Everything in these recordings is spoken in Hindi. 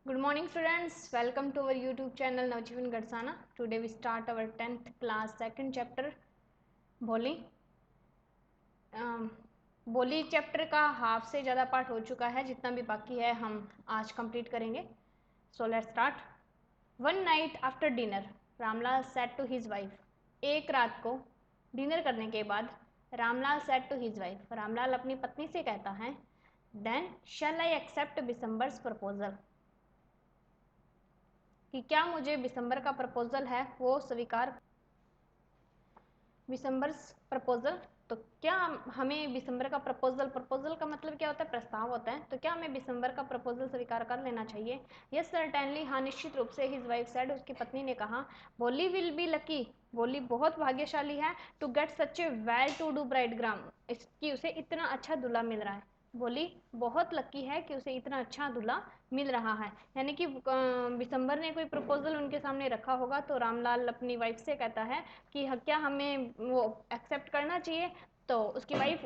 Good morning students, welcome to our YouTube channel Navjeevan Gadsana. Today we start our 10th class second chapter बोली। बोली चैप्टर का हाफ से ज़्यादा पार्ट हो चुका है, जितना भी बाकी है हम आज कंप्लीट करेंगे। So let's start. One night after dinner Ramlal said to his wife. एक रात को डिनर करने के बाद Ramlal said to his wife, Ramlal अपनी पत्नी से कहता है, then shall I accept Bisambar's proposal, कि क्या मुझे बिसम्बर का प्रपोजल है वो स्वीकार। बिसम्बर्स प्रपोजल, तो क्या हमें बिसम्बर का प्रपोजल का मतलब क्या होता है? प्रस्ताव होता है। तो क्या हमें बिसम्बर का प्रपोजल स्वीकार कर लेना चाहिए? यस सर्टेनली, हाँ निश्चित रूप से। हिज वाइफ सेड, उसकी पत्नी ने कहा। बोली विल बी लकी, बोली बहुत भाग्यशाली है, to get such a well to do bridegroom, इसकी उसे इतना अच्छा दूल्हा मिल रहा है। बोली बहुत लकी है कि उसे इतना अच्छा दूल्हा मिल रहा है। यानी कि बिसम्बर ने कोई प्रपोजल उनके सामने रखा होगा, तो रामलाल अपनी वाइफ से कहता है कि क्या हमें वो एक्सेप्ट करना चाहिए। तो उसकी वाइफ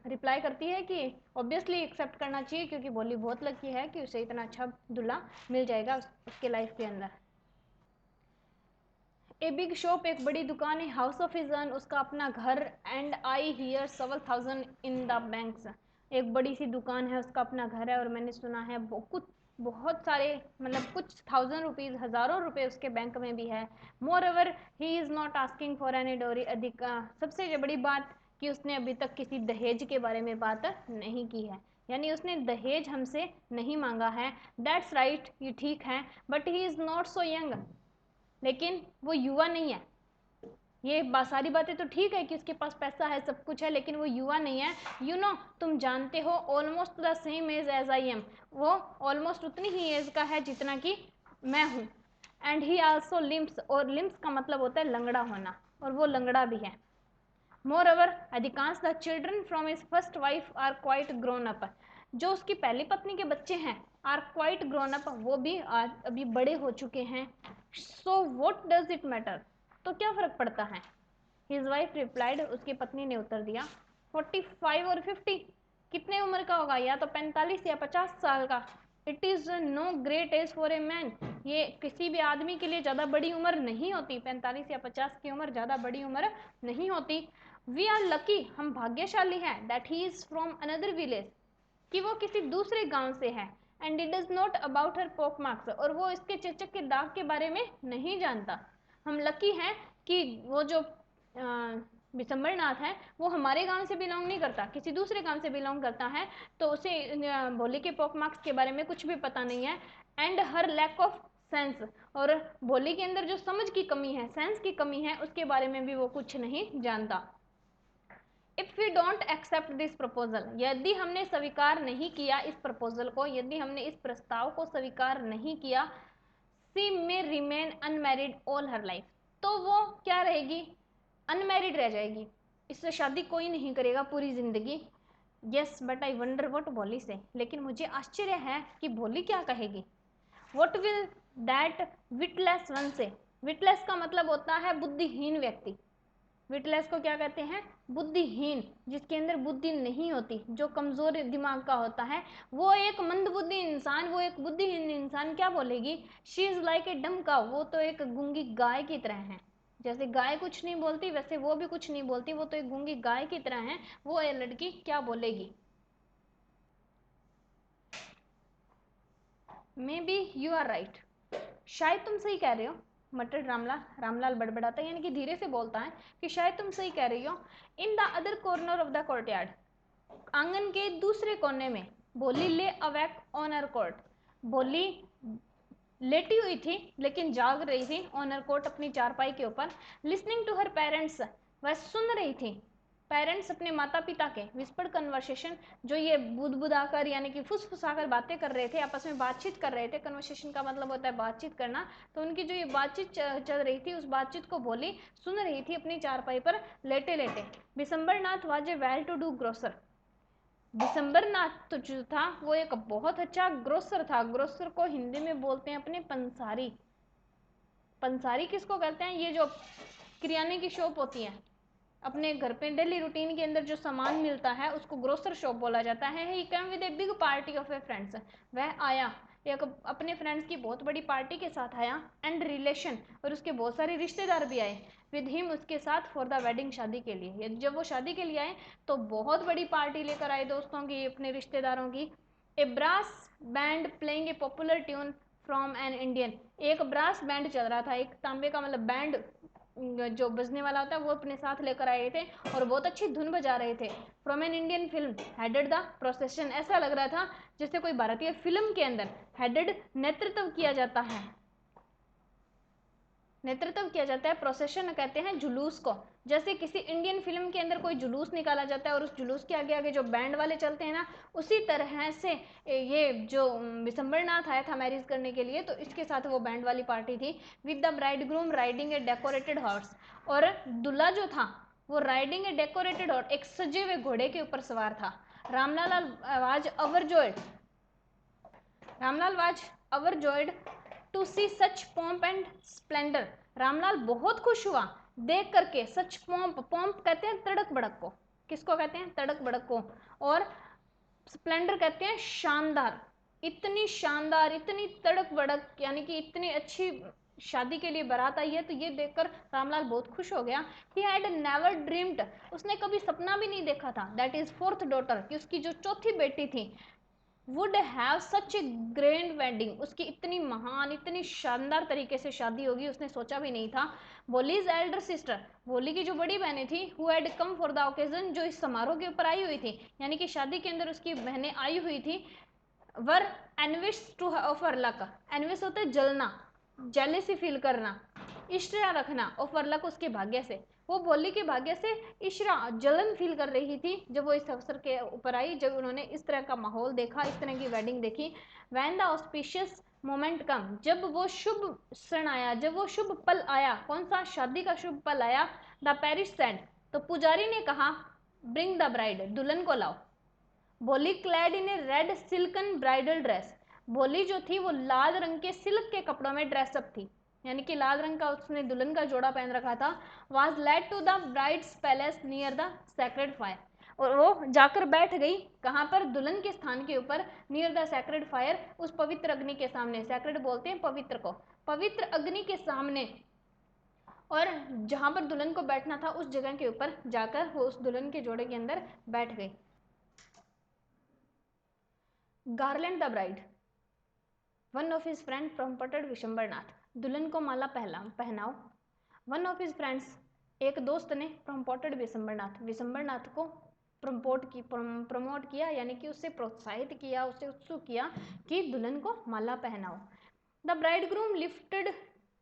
रिप्लाई करती है कि ऑब्वियसली एक्सेप्ट करना चाहिए, क्योंकि बोली बहुत लकी है कि उसे इतना अच्छा दूल्हा मिल जाएगा उसके लाइफ के अंदर। ए बिग शॉप, एक बड़ी दुकान है। हाउस ऑफ हिज अर्न, उसका अपना घर। And I hear several thousand in the banks, एक बड़ी सी दुकान है, उसका अपना घर है, और मैंने सुना है कुछ बहुत सारे, मतलब कुछ 1000 रुपीज़, हज़ारों रुपए उसके बैंक में भी है। Moreover he is not asking for any dowry, अधिक सबसे बड़ी बात कि उसने अभी तक किसी दहेज के बारे में बात नहीं की है, यानी उसने दहेज हमसे नहीं मांगा है। दैट्स राइट, ये ठीक है। But he is not so young, लेकिन वो युवा नहीं है। ये सारी बातें तो ठीक है कि उसके पास पैसा है, सब कुछ है, लेकिन वो युवा नहीं है। यू नो, तुम जानते हो, almost the same age as I am, वो ऑलमोस्ट उतनी ही एज का है जितना कि मैं हूँ। एंड ही आल्सो लिम्स, और लिम्स का मतलब होता है लंगड़ा होना, और वो लंगड़ा भी है। मोर ओवर अधिकांश the children from his first wife are quite grown up, जो उसकी पहली पत्नी के बच्चे हैं, आर क्वाइट ग्रोन अप, वो भी अभी बड़े हो चुके हैं। So what does it matter, तो क्या फर्क पड़ता है? हिज वाइफ रिप्लाइड, उसकी पत्नी ने उत्तर दिया, 45 और 50, कितने उम्र का होगा? या तो 45 या 50 साल का। It is no great age for a man, ये किसी भी आदमी के लिए ज़्यादा बड़ी उम्र नहीं होती। 45 या 50 की उम्र ज़्यादा बड़ी उम्र नहीं होती। वी आर लकी, हम भाग्यशाली हैं, that he is from another village, कि वो किसी दूसरे गांव से है। And it is not about her pock marks, और वो इसके चेचक के दाग के बारे में नहीं जानता। हम लकी हैं कि वो जो बिसम्बर नाथ है, वो हमारे गांव से बिलोंग नहीं करता, किसी दूसरे गांव से बिलोंग करता है, तो उसे भोले के पॉक मार्क्स के बारे में कुछ भी पता नहीं है। And her lack of sense, और भोले के अंदर जो समझ की कमी है, सेंस की कमी है, उसके बारे में भी वो कुछ नहीं जानता। If we don't accept this proposal, यदि हमने स्वीकार नहीं किया इस प्रपोजल को, यदि हमने इस प्रस्ताव को स्वीकार नहीं किया, she may remain unmarried all her life, तो वो क्या रहेगी? अनमैरिड रह जाएगी, इससे शादी कोई नहीं करेगा पूरी जिंदगी। Yes but I wonder what भोली से, लेकिन मुझे आश्चर्य है कि भोली क्या कहेगी। What will that witless one से, विटलेस का मतलब होता है बुद्धिहीन व्यक्ति। विटलेस को क्या कहते हैं? बुद्धिहीन, जिसके अंदर बुद्धि नहीं होती, जो कमजोर दिमाग का होता है, वो एक मंदबुद्धि इंसान, वो एक बुद्धिहीन इंसान क्या बोलेगी? शी इज लाइक ए डम काउ, वो तो एक गूंगी गाय की तरह है। जैसे गाय कुछ नहीं बोलती, वैसे वो भी कुछ नहीं बोलती, वो तो एक गूंगी गाय की तरह है। वो ये लड़की क्या बोलेगी? Maybe you are right, शायद तुम सही कह रहे हो। मटर रामलाल बड़बड़ाता है, यानी कि धीरे से बोलता है कि शायद तुम सही कह रही हो। In the other corner of the courtyard, आंगन के दूसरे कोने में, बोली ले अवेक ऑन हर कोर्ट, बोली लेटी हुई थी लेकिन जाग रही थी, ऑनर कोर्ट अपनी चारपाई के ऊपर। लिसनिंग टू हर पेरेंट्स, वह सुन रही थी, पेरेंट्स अपने माता पिता के, विस्पर्ड कन्वर्सेशन, जो ये बुदबुदाकर यानी कि फुसफुसाकर बातें कर रहे थे, आपस में बातचीत कर रहे थे। कन्वर्सेशन का मतलब होता है बातचीत करना, तो उनकी जो ये बातचीत चल रही थी, उस बातचीत को बोली सुन रही थी अपनी चारपाई पर लेटे लेटे। Bisambar Nath was a well to do grocer, दिसंबर नाथ तो जो था वो एक बहुत अच्छा ग्रोसर था। ग्रोसर को हिंदी में बोलते हैं अपने पंसारी। पंसारी किसको कहते हैं? ये जो किराने की शॉप होती है, अपने घर पे डेली रूटीन के अंदर जो सामान मिलता है, उसको ग्रोसर शॉप बोला जाता है। He come with a big party of a friends, वह आया एक अपने फ्रेंड्स की बहुत बड़ी पार्टी के साथ आया, एंड रिलेशन, और उसके बहुत सारे रिश्तेदार भी आए विद हिम, उसके साथ फॉर द वेडिंग, शादी के लिए। जब वो शादी के लिए आए तो बहुत बड़ी पार्टी लेकर आए दोस्तों की, अपने रिश्तेदारों की। A brass band playing a popular tune from an Indian, एक ब्रास बैंड चल रहा था, एक तांबे का मतलब बैंड जो बजने वाला होता है वो अपने साथ लेकर आए थे और बहुत अच्छी धुन बजा रहे थे। From an Indian film headed the procession, ऐसा लग रहा था जैसे कोई भारतीय फिल्म के अंदर हेडेड नेतृत्व किया जाता है, नेतृत्व किया जाता है। प्रोसेशन कहते हैं जुलूस को, जैसे किसी इंडियन फिल्म के अंदर कोई जुलूस निकाला जाता है और उस जुलूस के आगे आगे जो बैंड वाले चलते हैं ना, उसी तरह से ये जो विशंबरनाथ आया था मैरिज करने के लिए, तो इसके साथ वो बैंड वाली पार्टी थी। With the bride groom riding A decorated horse, और दूल्हा जो था वो राइडिंग ए डेकोरेटेड हॉर्स, एक सजे हुए घोड़े के ऊपर सवार था। Ramlal was overjoyed, Ramlal was overjoyed to see such pomp and splendour, Ramlal बहुत खुश हुआ देख करके सच पॉम्प, पॉम्प कहते हैं तड़क भड़क को, किसको कहते हैं, तड़क भड़क को, और स्प्लेंडर कहते हैं शानदार, इतनी शानदार, इतनी तड़क भड़क, यानी कि इतनी अच्छी शादी के लिए बारात आई है। तो ये देखकर रामलाल बहुत खुश हो गया। ही हैड नेवर ड्रीम्ड, उसने कभी सपना भी नहीं देखा था, दैट इज फोर्थ डॉटर, कि उसकी जो चौथी बेटी थी would have such A grand wedding, उसकी इतनी महान, इतनी शानदार तरीके से शादी होगी, उसने सोचा भी नहीं था। बोलीज एल्डर सिस्टर, बोली की जो बड़ी बहनें थी, who had come for the occasion, जो इस समारोह के ऊपर आई हुई थी, यानी कि शादी के अंदर उसकी बहनें आई हुई थी, वर एनविश टू ऑफर लक, एनविश होता है जलना, जेलेसी फील करना, इश्रा रखना, ऑफर लक उसके भाग्य से, वो बोली के भाग्य से इश्रा जलन फील कर रही थी जब वो इस अवसर के ऊपर आई, जब उन्होंने इस तरह का माहौल देखा, इस तरह की वेडिंग देखी। वैन द ऑस्पिशियस मोमेंट कम, जब वो शुभ क्षण आया, जब वो शुभ पल आया, कौन सा, शादी का शुभ पल आया। द पेरिश सेंड, तो पुजारी ने कहा ब्रिंग द ब्राइड, दुल्हन को लाओ। भोली क्लैड इन ए रेड सिल्कन ब्राइडल ड्रेस, भोली जो थी वो लाल रंग के सिल्क के कपड़ों में ड्रेसअप थी, यानी कि लाल रंग का उसने दुल्हन का जोड़ा पहन रखा था। Was led to the bride's palace near the sacred fire, और वो जाकर बैठ गई कहाँ पर, दुल्हन के स्थान के ऊपर, नियर द सैक्रेड फायर, उस पवित्र अग्नि के सामने, सैक्रेड बोलते हैं पवित्र को, पवित्र अग्नि के सामने, और जहां पर दुल्हन को बैठना था उस जगह के ऊपर जाकर वो उस दुल्हन के जोड़े के अंदर बैठ गई। Garland the bride, one of his friend prompted Vishambarnath, दुल्हन को माला पहनाओ। वन ऑफ हिज फ्रेंड्स, एक दोस्त ने प्रम्पोटेड विशंबरनाथ, विशंबरनाथ को प्रमोट किया, यानी कि उससे प्रोत्साहित किया, उससे उत्सुक किया कि दुल्हन को माला पहनाओ। The bridegroom lifted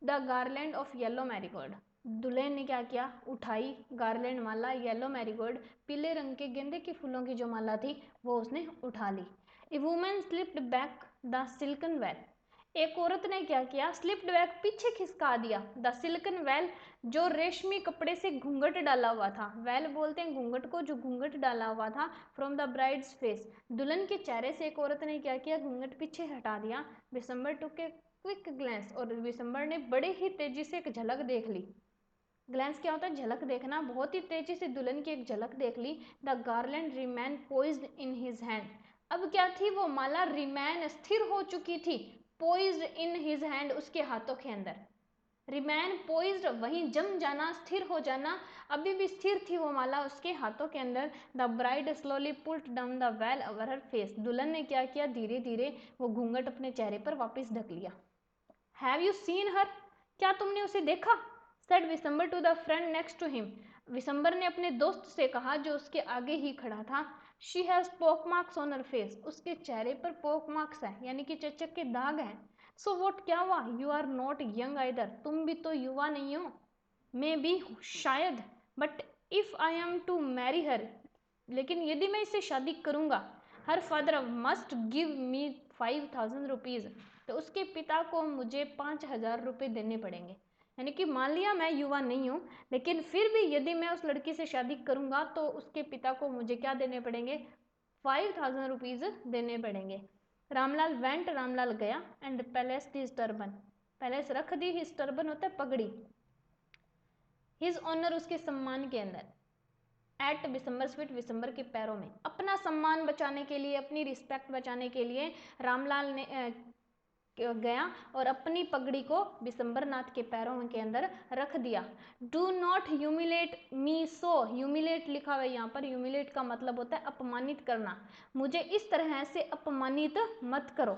the garland of yellow marigold, दुल्हन ने क्या किया, उठाई गार्लैंड माला, येलो मैरीगोल्ड, पीले रंग के गेंदे के फूलों की जो माला थी वो उसने उठा ली। A woman slipped back the silken veil, एक औरत ने क्या किया, स्लिप्ड बैक, पीछे खिसका दिया, द सिल्कन वेल, जो रेशमी कपड़े से घूंघट डाला हुआ था, वेल बोलते हैं घूंघट को, जो घूंघट डाला हुआ था, फ्रॉम द ब्राइड्स फेस, दुल्हन के चेहरे से एक औरत ने क्या किया, घूंघट पीछे हटा दिया। विशंबर टुक ए क्विक ग्लैंस, और विशंबर ने बड़े ही तेजी से एक झलक देख ली। ग्लैंस क्या होता है, झलक देखना, बहुत ही तेजी से दुल्हन की एक झलक देख ली। The garland remain poised in his hand, अब क्या थी, वो माला रिमैन स्थिर हो चुकी थी, पोइज्ड इन हिज हैंड, उसके हाथों के अंदर, रिमैन पोइज्ड वहीं जम जाना, स्थिर हो जाना, अभी भी स्थिर थी वो माला उसके हाथों के अंदर। The bride slowly pulled down the well over her face, दुल्हन ने क्या किया, धीरे धीरे वो घूंघट अपने चेहरे पर वापस ढक लिया। हैव यू सीन हर, क्या तुमने उसे देखा, said Vishambar to the friend next to him, Vishambar ने अपने दोस्त से कहा जो उसके आगे ही खड़ा था। शी हैज पोक मार्क्स ऑन हर फेस, उसके चेहरे पर पोक मार्क्स है, यानी कि चचक के दाग हैं। सो वॉट, क्या हुआ, you are not young either, तुम भी तो युवा नहीं हो, मे बी शायद, but if I am to marry her, लेकिन यदि मैं इससे शादी करूंगा, her father must give me 5000 rupees, तो उसके पिता को मुझे 5000 रुपये देने पड़ेंगे, यानी कि मान लिया मैं युवा नहीं हूँ, लेकिन फिर भी यदि मैं उस लड़की से शादी करूंगा तो उसके पिता को मुझे क्या देने पड़ेंगे, 5000 रुपीज देने पड़ेंगे। रामलाल वेंट, रामलाल गया, and palace this turban, palace रख दी, हिज टर्बन होता है पगड़ी, हिज ऑनर उसके सम्मान के अंदर, एट विशंबर स्वीट, विशंबर के पैरों में, अपना सम्मान बचाने के लिए, अपनी रिस्पेक्ट बचाने के लिए रामलाल ने गया और अपनी पगड़ी को बिशंबरनाथ के पैरों के अंदर रख दिया। Do not humiliate me so, humiliate लिखा हुआ है यहाँ पर, ह्यूमिलेट का मतलब होता है अपमानित करना, मुझे इस तरह से अपमानित मत करो।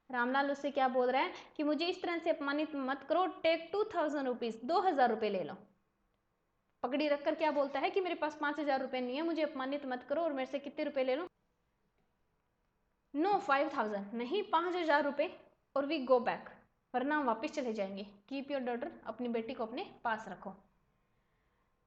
रामलाल उससे क्या बोल रहा है कि मुझे इस तरह से अपमानित मत करो, टेक 2000 रुपीज, 2000 रुपये ले लो। पगड़ी रखकर क्या बोलता है कि मेरे पास 5000 रुपये नहीं है, मुझे अपमानित मत करो और मेरे से कितने रुपए ले लो? नो 5000 नहीं, 5000 रुपये, और वी गो बैक, वरना हम वापस चले जाएंगे। कीप योर डॉटर, अपनी बेटी को अपने पास रखो।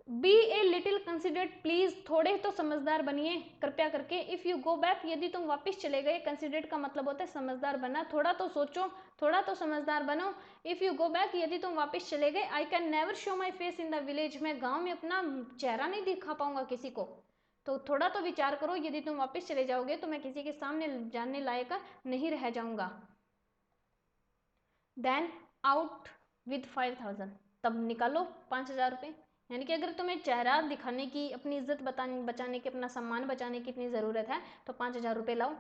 Be a little considered please, थोड़े तो समझदार बनिए कृपया करके। इफ यू गो बैक, यदि तुम वापस चले गए, कंसिडर्ड का मतलब होता है समझदार बनना, थोड़ा तो सोचो, थोड़ा तो समझदार बनो। इफ यू गो बैक, यदि तुम वापस चले गए, I can never show my face in the village, मैं गाँव में अपना चेहरा नहीं दिखा पाऊंगा किसी को, तो थोड़ा तो विचार करो, यदि तुम वापस चले जाओगे तो मैं किसी के सामने जानने लायक नहीं रह जाऊंगा। देन आउट विद 5000, तब निकालो 5000 रुपये। यानी कि अगर तुम्हें चेहरा दिखाने की, अपनी इज्जत बचाने की, अपना सम्मान बचाने की इतनी ज़रूरत है तो 5000 रुपये लाओ।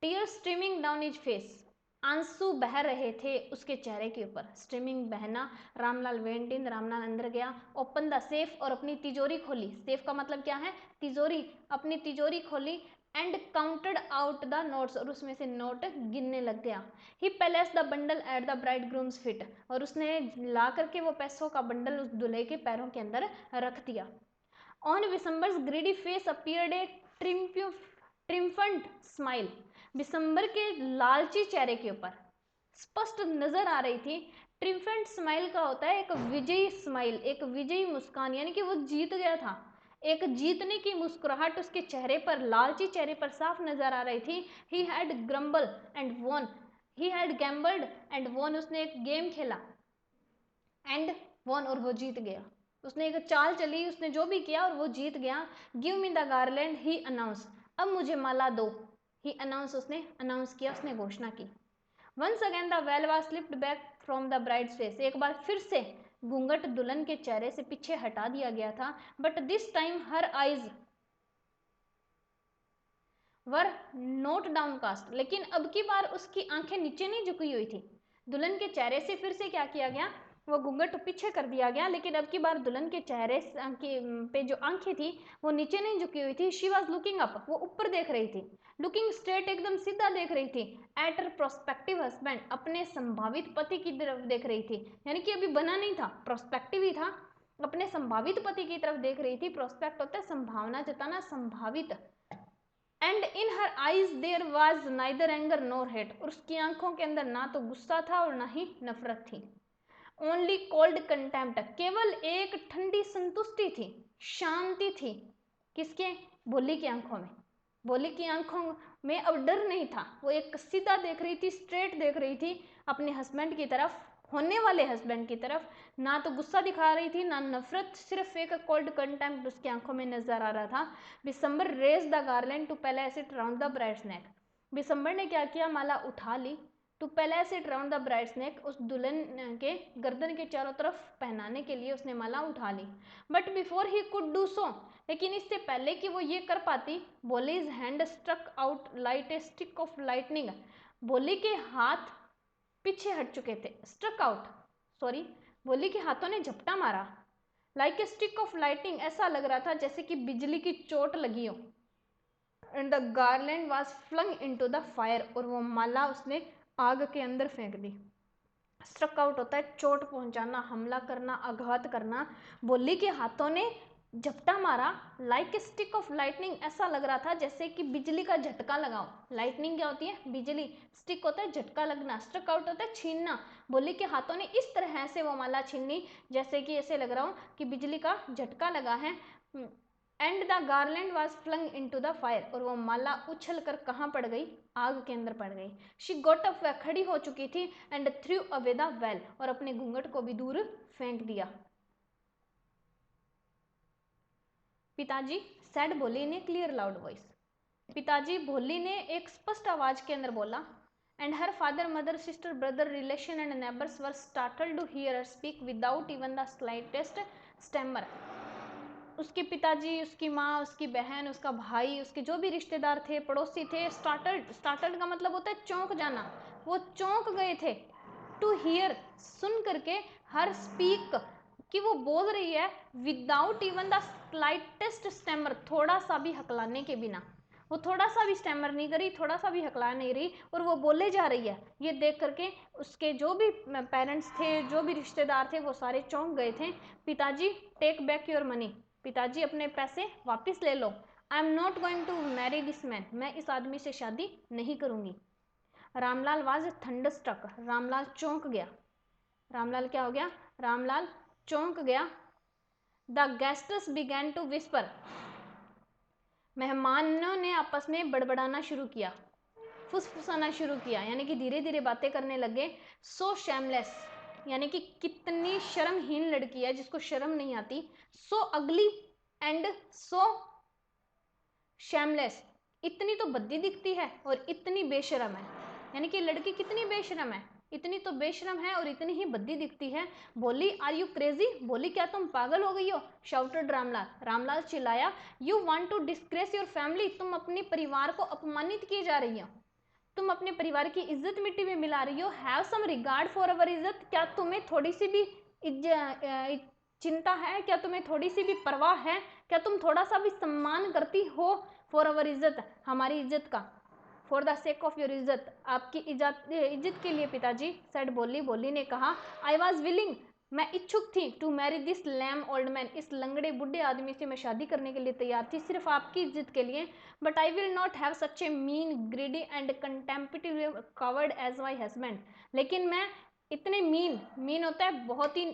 Tear streaming down his face, आंसू बह रहे थे उसके चेहरे के ऊपर। स्ट्रीमिंग, बहना। रामलाल वेंट इन, रामलाल अंदर गया। ओपन द सेफ, और अपनी तिजोरी खोली। सेफ का मतलब क्या है? तिजोरी। अपनी तिजोरी खोली and counted out the notes, और उसमें से नोट गिनने लग गया। He place the bundle at the bridegroom's feet, और उसने ला करके वो पैसों का बंडल उस दूल्हे के पैरों के अंदर रख दिया। On Vishambar's greedy face appeared a triumphant smile, Vishambar के लालची चेहरे के ऊपर स्पष्ट नजर आ रही थी। ट्रिम्फेंट स्माइल का होता है एक विजयी स्माइल, एक विजयी मुस्कान, यानी कि वो जीत गया था। एक जीतने की मुस्कुराहट उसके चेहरे पर, लालची चेहरे पर साफ नजर आ रही थी। He had grumble and won, he had gambled and won, उसने एक गेम खेला एंड वॉन, और वो जीत गया। उसने एक चाल चली, उसने जो भी किया और वो जीत गया। Give me the garland, he announce, अब मुझे माला दो। ही अनाउंस, उसने अनाउंस किया, उसने घोषणा की। Once again the veil was slipped back from the bride's face, एक बार फिर से घूंघट दुल्हन के चेहरे से पीछे हटा दिया गया था। But this time her eyes were not downcast, लेकिन अब की बार उसकी आंखें नीचे नहीं झुकी हुई थी। दुल्हन के चेहरे से फिर से क्या किया गया? वो घूंघट पीछे कर दिया गया, लेकिन अब की बार दुल्हन के चेहरे पे जो आंखें थी वो नीचे नहीं झुकी हुई थी। शी वॉज लुकिंग अप, वो ऊपर देख रही थी। लुकिंग स्ट्रेट, एकदम सीधा देख रही थी। एट हर प्रोस्पेक्टिव हस्बैंड, अपने संभावित पति की तरफ देख रही थी, यानी कि अभी बना नहीं था, प्रोस्पेक्टिव ही था। अपने संभावित पति की तरफ देख रही थी। प्रोस्पेक्ट होता है संभावना जताना, संभावित। And in her eyes there was neither anger nor hate, और उसकी आंखों के अंदर ना तो गुस्सा था और ना ही नफरत थी। ओनली कोल्ड कंटेम्प्ट, केवल एक ठंडी संतुष्टि थी, शांति थी। किसके? भोली की आंखों में। भोली की आंखों में अब डर नहीं था, वो एक सीधा देख रही थी, स्ट्रेट देख रही थी अपने हस्बैंड की तरफ, होने वाले हस्बैंड की तरफ। ना तो गुस्सा दिखा रही थी ना नफरत, सिर्फ एक कोल्ड कंटेम्प्ट उसकी आंखों में नजर आ रहा था। Bisambar raise the garland to place it round the bride's neck, Bisambar ने क्या किया? माला उठा ली। To place it round the bride's neck, उस दुल्हन के गर्दन के चारों तरफ पहनाने के लिए उसने माला उठा ली। But before he could do so, लेकिन इससे पहले कि वो ये कर पाती, Bholi's hand struck out light a stick of lightning, Bholi के हाथ पीछे हट चुके थे। स्ट्रक आउट, सॉरी, बोली के हाथों ने झपटा मारा। Like a stick of lightning, ऐसा लग रहा था जैसे कि बिजली की चोट लगी हो। And the garland was flung into the fire, और वो माला उसने आग के अंदर फेंक दी। स्ट्रक आउट होता है चोट पहुंचाना, हमला करना, आघात करना। बोली के हाथों ने झपटा मारा। Like a stick of lightning, ऐसा लग रहा था जैसे कि बिजली का झटका लगाओ। लाइटनिंग क्या होती है? बिजली। स्टिक होता है झटका लगना, स्ट्रक आउट होता है छीनना। बोली के हाथों ने इस तरह से वो माला छीनी जैसे कि ऐसे लग रहा हो कि बिजली का झटका लगा है। And the garland was flung into the fire, और वो माला उछल कर कहाँ पड़ गई? आग के अंदर पड़ गई। शी गोट अप, वह खड़ी हो चुकी थी। And through away the well, और अपने घूंघट को भी दूर फेंक दिया। पिताजी, said Bholi in a clear loud voice, पिताजी भोली ने एक स्पष्ट आवाज के अंदर बोला। And her father, mother, sister, brother, relation and neighbours were startled to hear her speak without even the slightest stammer. उसके पिताजी, उसकी माँ, उसकी बहन, उसका भाई, उसके जो भी रिश्तेदार थे, पड़ोसी थे, स्टार्टल्ड, स्टार्टल्ड का मतलब होता है चौंक जाना, वो चौंक गए थे। टू हियर, सुन करके, हर स्पीक, कि वो बोल रही है without even the slightest stammer, थोड़ा सा भी हकलाने के बिना। वो थोड़ा सा भी स्टेमर नहीं करी, थोड़ा सा भी हकला नहीं रही, और वो बोले जा रही है। ये देख करके उसके जो भी पेरेंट्स थे, जो भी रिश्तेदार थे, वो सारे चौंक गए थे। पिताजी टेक बैक योर मनी, पिताजी अपने पैसे वापस ले लो। I am not going to marry this man, मैं इस आदमी से शादी नहीं करूंगी। रामलाल वाज थंडरस्ट्रक, रामलाल चौंक गया। रामलाल क्या हो गया? रामलाल चौंक गया। The guests began to whisper, मेहमानों ने आपस में बड़बड़ाना शुरू किया, फुसफुसाना शुरू किया, यानी कि धीरे धीरे बातें करने लगे। सो शैमलेस, यानी कि कितनी शर्महीन लड़की है जिसको शर्म नहीं आती। सो अगली एंड सो शैमलेस, इतनी तो भद्दी दिखती है और इतनी बेशरम है। यानी कि लड़की कितनी बेशरम है, इतनी तो बेशरम है और इतनी ही भद्दी दिखती है। बोली आर यू क्रेजी, बोली क्या तुम पागल हो गई हो? शाउटेड रामलाल, रामलाल चिल्लाया। You want to disgrace your family, तुम अपने परिवार को अपमानित किए जा रही हो, तुम अपने परिवार की इज्जत मिट्टी में मिला रही हो। Have some regard for our इज्जत, क्या तुम्हें थोड़ी सी भी चिंता है? क्या तुम्हें थोड़ी सी भी परवाह है? क्या तुम थोड़ा सा भी सम्मान करती हो फॉर अवर इज्जत, हमारी इज्जत का? For the sake of your इज्जत, आपकी इज्जत के लिए पिताजी। सेड बोली, बोली ने कहा आई वॉज विलिंग, मैं इच्छुक थी। To marry this lame old man, इस लंगड़े बुढ़े आदमी से मैं शादी करने के लिए तैयार थी, सिर्फ आपकी इज्जत के लिए। But I will not have such a mean greedy and contemptive coward as my husband, लेकिन मैं इतने मीन होता है बहुत ही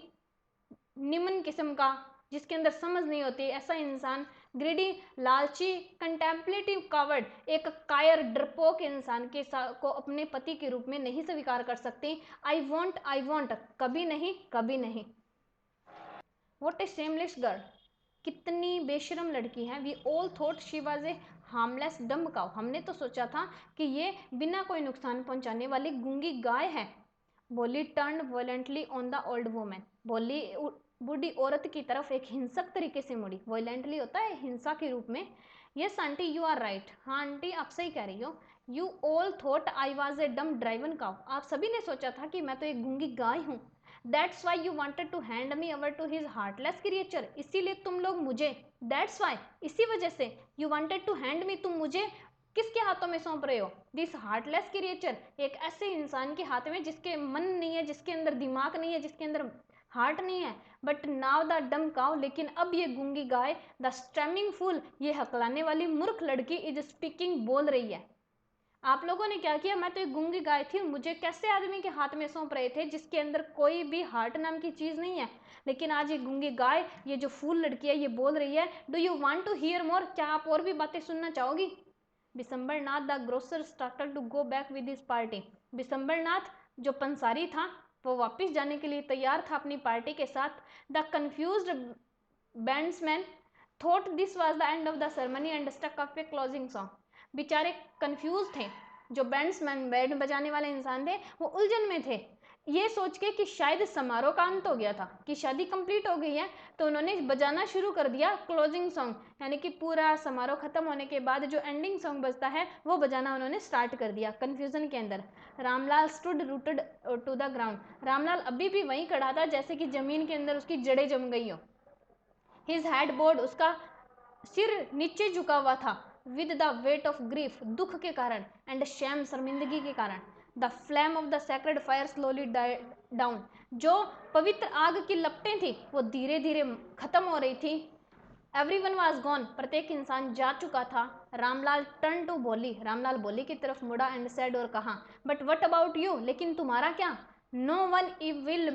निम्न किस्म का, जिसके अंदर समझ नहीं होती, ऐसा इंसान, ग्रीडी लालची, कंटेम्पलेटिव कावर्ड, एक कायर डरपोक इंसान के को अपने पति के रूप में नहीं स्वीकार कर सकती। आई वॉन्ट, कभी नहीं, कभी नहीं। वॉट ए शेमलेस गर्ल, कितनी बेशरम लड़की है। We all thought she was a harmless dumb cow, हमने तो सोचा था कि ये बिना कोई नुकसान पहुंचाने वाली गूंगी गाय है। Bholi turn violently on the old women, Bholi बूढ़ी औरत की तरफ एक हिंसक तरीके से मुड़ी। वॉयलेंटली होता है हिंसा के रूप में। Yes aunty you are right, हाँ आंटी आप सही कह रही हो। You all thought I was a dumb driven cow, आप सभी ने सोचा था कि मैं तो एक गूंगी गाय हूँ। That's why you wanted to hand me over to his heartless creature, इसीलिए तुम लोग मुझे, दैट्स वाई, इसी वजह से, you wanted to hand me, तुम मुझे किसके हाथों में सौंप रहे हो? दिस हार्टलेस क्रिएचर, एक ऐसे इंसान के हाथ में जिसके मन नहीं है, जिसके अंदर दिमाग नहीं है, जिसके अंदर हार्ट नहीं है। बट नाउ द डम काउ, लेकिन अब ये गूंगी गाय, द स्ट्रैमिंग फूल, ये हकलाने वाली मूर्ख लड़की इज स्पीकिंग, बोल रही है। आप लोगों ने क्या किया? मैं तो एक गूंगी गाय थी, मुझे कैसे आदमी के हाथ में सौंप रहे थे जिसके अंदर कोई भी हार्ट नाम की चीज नहीं है। लेकिन आज ये गूंगी गाय, ये जो फूल लड़की है, ये बोल रही है। Do you want to hear more, क्या आप और भी बातें सुनना चाहोगी? Bishambar Nath the grocer started to go back with his party, Bishambar Nath जो पंसारी था, वो वापस जाने के लिए तैयार था अपनी पार्टी के साथ। The confused bandsman thought this was the end of the ceremony and stuck up a closing song, बेचारे कंफ्यूज थे। जो बैंड्समैन, बैंड बजाने वाले इंसान थे, वो उलझन में थे, ये सोच के कि शायद समारोह का अंत हो गया था, कि शादी कंप्लीट हो गई है, तो उन्होंने बजाना शुरू कर दिया क्लोजिंग सॉन्ग, यानी कि पूरा समारोह खत्म होने के बाद जो एंडिंग सॉन्ग बजता है वो बजाना उन्होंने स्टार्ट कर दिया कंफ्यूजन के अंदर। Ramlal stood rooted to the ground, Ramlal अभी भी वहीं खड़ा था जैसे कि जमीन के अंदर उसकी जड़ें जम गई हो। हिज हेड बोर्ड, उसका सिर नीचे झुका हुआ था। With the weight of grief, दुख के कारण, एंड शैम, शर्मिंदगी के कारण। The flame of the sacred fire slowly down, जो पवित्र आग की लपटें थी वो धीरे धीरे खत्म हो रही थी। एवरीवन वाज गॉन, प्रत्येक इंसान जा चुका था। रामलाल टर्न टू बोली, रामलाल बोली की तरफ मुड़ा एंड सेड, और कहा बट व्हाट अबाउट यू, लेकिन तुम्हारा क्या? No one will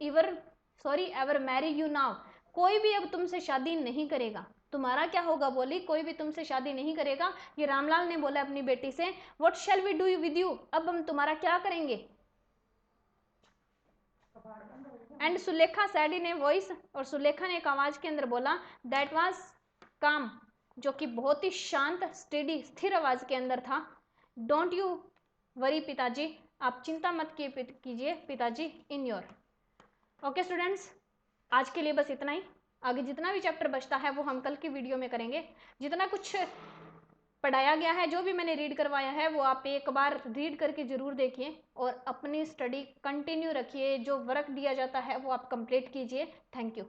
ever marry you now, कोई भी अब तुमसे शादी नहीं करेगा। तुम्हारा क्या होगा? बोली कोई भी तुमसे शादी नहीं करेगा। ये रामलाल ने बोला अपनी बेटी से। What shall we do with you, अब हम तुम्हारा क्या करेंगे? And Sulekha said in a voice, और सुलेखा ने एक आवाज के अंदर बोला, दैट वाज काम, जो कि बहुत ही शांत, स्टेडी, स्थिर आवाज के अंदर था। डोंट यू वरी पिताजी, आप चिंता मत कीजिए पिताजी, इन योर। ओके स्टूडेंट्स, आज के लिए बस इतना ही। आगे जितना भी चैप्टर बचता है वो हम कल की वीडियो में करेंगे। जितना कुछ पढ़ाया गया है, जो भी मैंने रीड करवाया है वो आप एक बार रीड करके ज़रूर देखिए और अपनी स्टडी कंटिन्यू रखिए। जो वर्क दिया जाता है वो आप कंप्लीट कीजिए। Thank you.